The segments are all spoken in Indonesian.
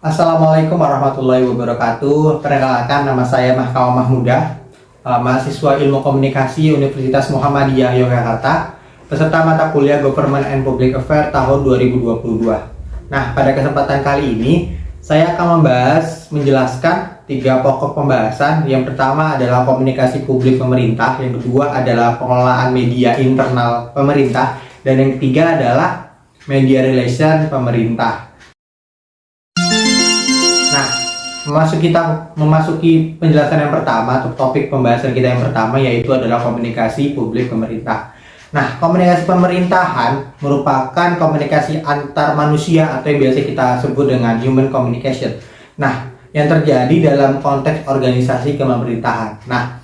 Assalamualaikum warahmatullahi wabarakatuh. Perkenalkan, nama saya Mahkawa Mahmudah, mahasiswa Ilmu Komunikasi Universitas Muhammadiyah Yogyakarta, peserta mata kuliah Government and Public Affairs tahun 2022. Nah, pada kesempatan kali ini, saya akan menjelaskan tiga pokok pembahasan. Yang pertama adalah komunikasi publik pemerintah, yang kedua adalah pengelolaan media internal pemerintah, dan yang ketiga adalah media relation pemerintah. Nah, memasuki penjelasan yang pertama atau topik pembahasan kita yang pertama, yaitu adalah komunikasi publik pemerintah. Nah, komunikasi pemerintahan merupakan komunikasi antar manusia atau yang biasa kita sebut dengan human communication. Nah, yang terjadi dalam konteks organisasi pemerintahan. Nah,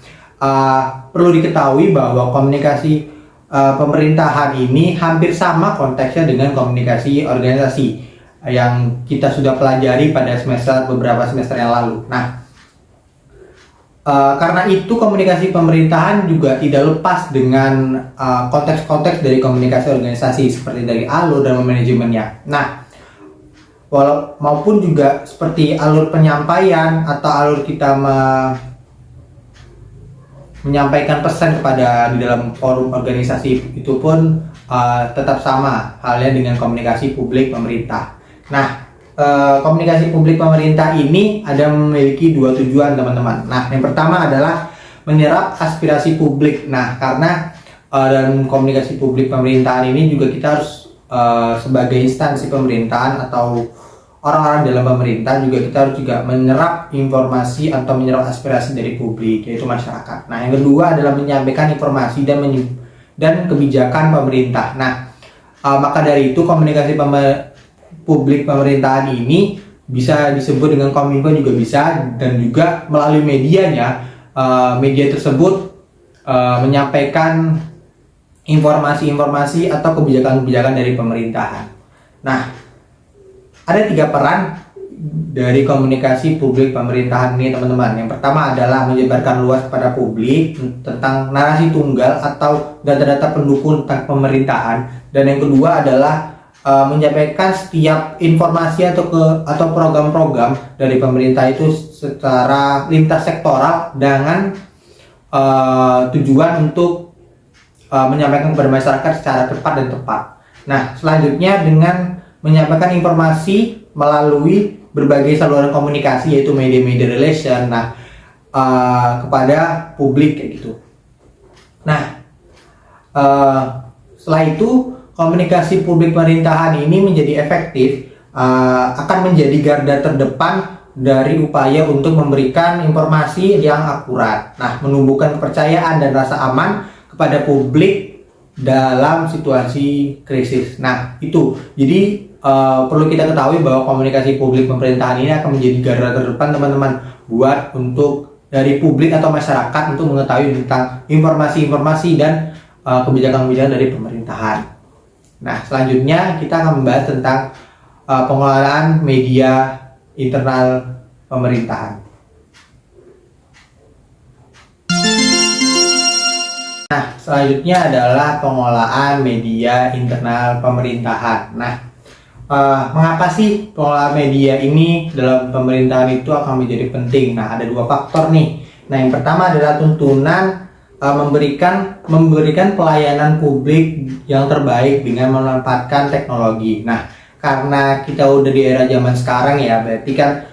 perlu diketahui bahwa komunikasi pemerintahan ini hampir sama konteksnya dengan komunikasi organisasi yang kita sudah pelajari pada beberapa semester yang lalu. Nah, karena itu komunikasi pemerintahan juga tidak lepas dengan konteks-konteks dari komunikasi organisasi seperti dari alur dan manajemennya. Nah, maupun juga seperti alur penyampaian atau alur kita menyampaikan pesan kepada di dalam forum organisasi itu pun tetap sama halnya dengan komunikasi publik pemerintah. Nah, komunikasi publik pemerintah ini memiliki dua tujuan, teman-teman. Nah, yang pertama adalah menyerap aspirasi publik. Nah, karena dalam komunikasi publik pemerintahan ini juga kita harus sebagai instansi pemerintahan atau orang-orang dalam pemerintah kita harus menyerap informasi atau menyerap aspirasi dari publik, yaitu masyarakat. Nah, yang kedua adalah menyampaikan informasi dan kebijakan pemerintah. Nah, maka dari itu komunikasi publik pemerintahan ini bisa disebut dengan kominfo juga bisa, dan juga melalui medianya, media tersebut menyampaikan informasi-informasi atau kebijakan-kebijakan dari pemerintahan. Nah, ada tiga peran dari komunikasi publik pemerintahan ini, teman-teman. Yang pertama adalah menyebarkan luas kepada publik tentang narasi tunggal atau data-data pendukung tentang pemerintahan, dan yang kedua adalah menyampaikan setiap informasi atau program-program dari pemerintah itu secara lintas sektoral dengan tujuan untuk menyampaikan kepada masyarakat secara cepat dan tepat. Nah, selanjutnya dengan menyampaikan informasi melalui berbagai saluran komunikasi, yaitu media relation, kepada publik kayak gitu. Nah, setelah itu komunikasi publik pemerintahan ini menjadi efektif, akan menjadi garda terdepan dari upaya untuk memberikan informasi yang akurat. Nah, menumbuhkan kepercayaan dan rasa aman kepada publik dalam situasi krisis. Nah, itu. Jadi perlu kita ketahui bahwa komunikasi publik pemerintahan ini akan menjadi garda terdepan, teman-teman, buat untuk dari publik atau masyarakat untuk mengetahui tentang informasi-informasi dan kebijakan-kebijakan dari pemerintahan. Nah, selanjutnya kita akan membahas tentang pengelolaan media internal pemerintahan. Nah, selanjutnya adalah pengelolaan media internal pemerintahan. Nah, mengapa sih pengelolaan media ini dalam pemerintahan itu akan menjadi penting? Nah, ada dua faktor nih. Nah, yang pertama adalah tuntunan memberikan pelayanan publik yang terbaik dengan memanfaatkan teknologi. Nah, karena kita udah di era zaman sekarang ya, berarti kan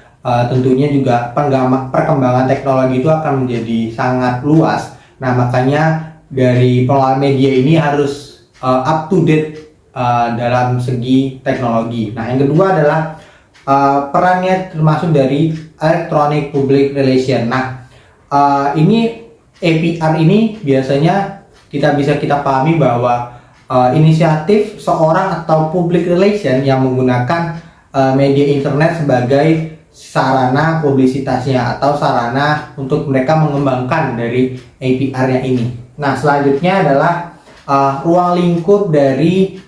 tentunya juga perkembangan teknologi itu akan menjadi sangat luas. Nah, makanya dari pengelolaan media ini harus up to date dalam segi teknologi. Nah, yang kedua adalah perannya termasuk dari electronic public relation. Nah, ini EPR ini biasanya bisa kita pahami bahwa inisiatif seorang atau public relation yang menggunakan media internet sebagai sarana publisitasnya atau sarana untuk mereka mengembangkan dari APR-nya ini. Nah, selanjutnya adalah ruang lingkup dari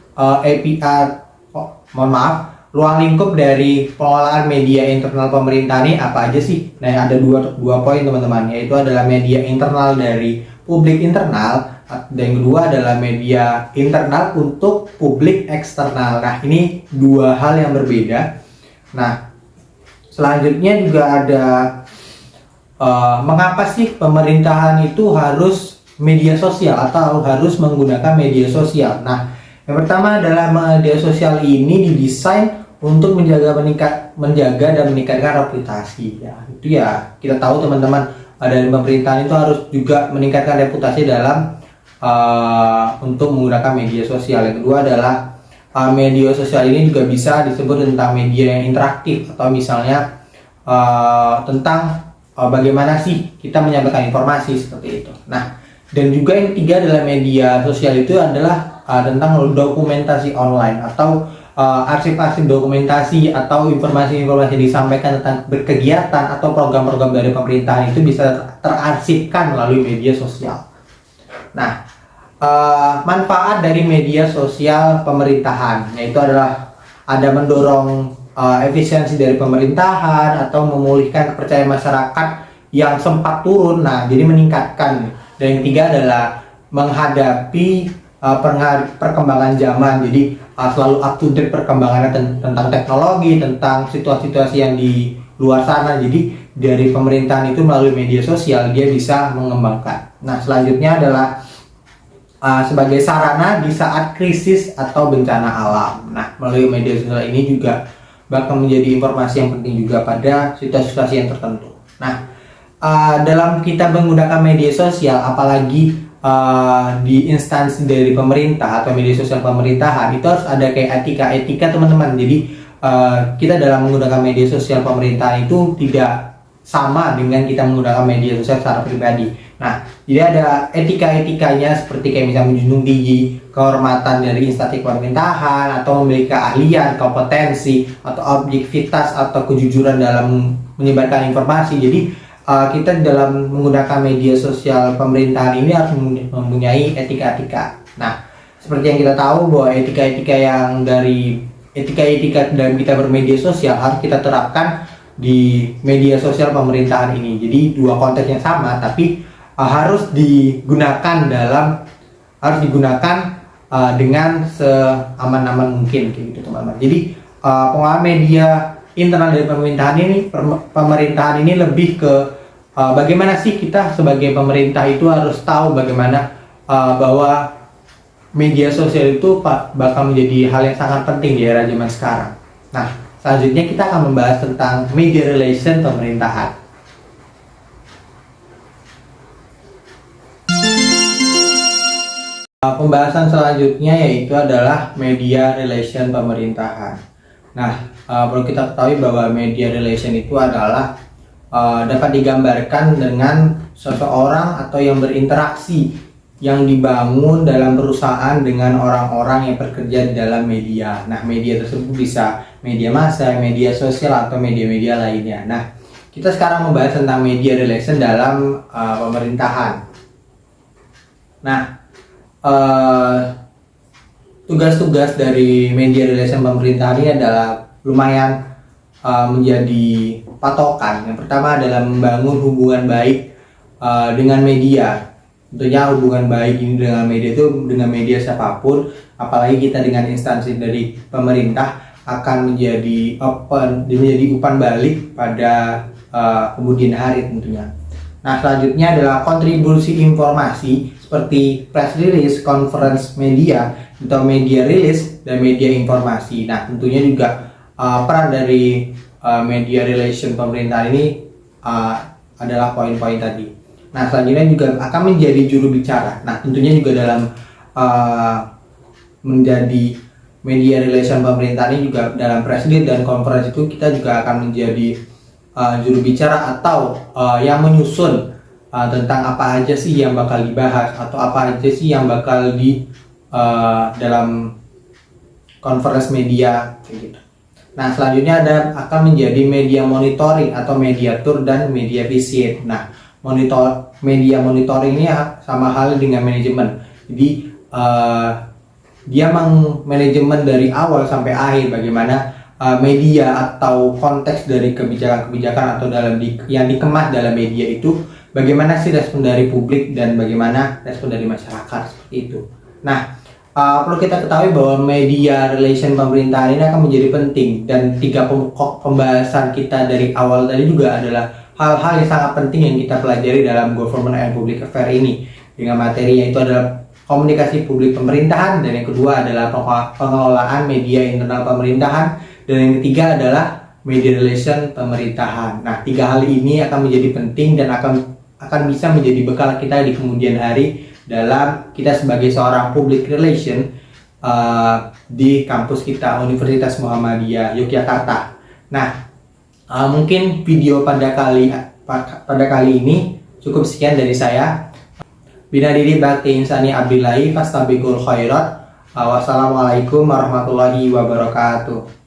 ruang lingkup dari pengelolaan media internal pemerintah ini apa aja sih? Nah, ada dua poin, teman-teman, yaitu adalah media internal dari publik internal, dan yang kedua adalah media internal untuk publik eksternal. Nah, ini dua hal yang berbeda. Nah, selanjutnya juga ada mengapa sih pemerintahan itu harus media sosial atau harus menggunakan media sosial. Nah, yang pertama adalah media sosial ini didesain untuk menjaga dan meningkatkan reputasi. Ya, itu ya kita tahu teman-teman, dari pemerintahan itu harus juga meningkatkan reputasi dalam untuk menggunakan media sosial. Yang kedua adalah media sosial ini juga bisa disebut tentang media yang interaktif, atau misalnya tentang bagaimana sih kita menyampaikan informasi seperti itu. Nah, dan juga yang ketiga adalah media sosial itu adalah tentang dokumentasi online atau arsip-arsip dokumentasi atau informasi-informasi disampaikan tentang berkegiatan atau program-program dari pemerintahan itu bisa terarsipkan melalui media sosial. Nah, manfaat dari media sosial pemerintahan yaitu adalah ada mendorong efisiensi dari pemerintahan atau memulihkan kepercayaan masyarakat yang sempat turun. Nah, jadi meningkatkan. Dan yang ketiga adalah menghadapi perkembangan zaman. Jadi selalu up to date perkembangannya tentang teknologi, tentang situasi-situasi yang di luar sana. Jadi dari pemerintahan itu melalui media sosial dia bisa mengembangkan. Nah, selanjutnya adalah sebagai sarana di saat krisis atau bencana alam. Nah, melalui media sosial ini juga bakal menjadi informasi yang penting juga pada situasi-situasi yang tertentu. Nah, dalam kita menggunakan media sosial, apalagi di instansi dari pemerintah atau media sosial pemerintahan, itu harus ada kayak etika teman-teman. Jadi kita dalam menggunakan media sosial pemerintahan itu tidak sama dengan kita menggunakan media sosial secara pribadi. Nah, jadi ada etika-etikanya seperti kayak misalnya menjunjung tinggi kehormatan dari instansi pemerintahan, atau memiliki keahlian, kompetensi, atau objektivitas atau kejujuran dalam menyebarkan informasi. Jadi kita dalam menggunakan media sosial pemerintahan ini harus mempunyai etika-etika. Nah, seperti yang kita tahu bahwa etika-etika dalam kita bermedia sosial harus kita terapkan di media sosial pemerintahan ini. Jadi dua konteks yang sama, tapi harus digunakan dengan seaman-aman mungkin gitu teman-teman. Jadi penggunaan media internal dari pemerintahan ini lebih ke bagaimana sih kita sebagai pemerintah itu harus tahu bagaimana bahwa media sosial itu bakal menjadi hal yang sangat penting di era zaman sekarang. Nah, selanjutnya kita akan membahas tentang media relation pemerintahan. Pembahasan selanjutnya yaitu adalah media relation pemerintahan. Nah, perlu kita ketahui bahwa media relation itu adalah dapat digambarkan dengan seseorang atau yang berinteraksi yang dibangun dalam perusahaan dengan orang-orang yang bekerja di dalam media. Nah, media tersebut bisa media massa, media sosial, atau media-media lainnya. Nah, kita sekarang membahas tentang media relation dalam pemerintahan. Nah, tugas-tugas dari media relation pemerintahan ini adalah lumayan menjadi patokan. Yang pertama adalah membangun hubungan baik dengan media. Tentunya hubungan baik ini dengan media itu dengan media siapapun, apalagi kita dengan instansi dari pemerintah, akan menjadi umpan balik pada kemudian hari tentunya. Nah, selanjutnya adalah kontribusi informasi seperti press release, conference media, atau media rilis dan media informasi. Nah, tentunya juga peran dari media relation pemerintahan ini adalah poin-poin tadi. Nah, selanjutnya juga akan menjadi juru bicara. Nah, tentunya juga dalam menjadi media relation pemerintahan ini juga dalam press release dan conference itu kita juga akan menjadi juru bicara atau yang menyusun tentang apa aja sih yang bakal dibahas atau apa aja sih yang bakal di dalam conference media kayak gitu. Nah, selanjutnya akan menjadi media monitoring atau mediatur dan media visit. Nah, media monitoring ini sama hal dengan manajemen. Jadi dia manajemen dari awal sampai akhir bagaimana media atau konteks dari kebijakan-kebijakan atau yang dikemas dalam media itu, bagaimana sih respon dari publik dan bagaimana respon dari masyarakat seperti itu. Nah, Perlu kita ketahui bahwa media relation pemerintahan ini akan menjadi penting, dan tiga pokok pembahasan kita dari awal tadi juga adalah hal-hal yang sangat penting yang kita pelajari dalam Government and Public Affairs ini, dengan materinya itu adalah komunikasi publik pemerintahan, dan yang kedua adalah pengelolaan media internal pemerintahan, dan yang ketiga adalah media relation pemerintahan. Nah, tiga hal ini akan menjadi penting dan akan bisa menjadi bekal kita di kemudian hari dalam kita sebagai seorang public relation di kampus kita Universitas Muhammadiyah Yogyakarta. Nah, mungkin video pada kali ini cukup sekian dari saya. Bina diri bakti insani abdillahi fastabiqul khairat. Wassalamualaikum warahmatullahi wabarakatuh.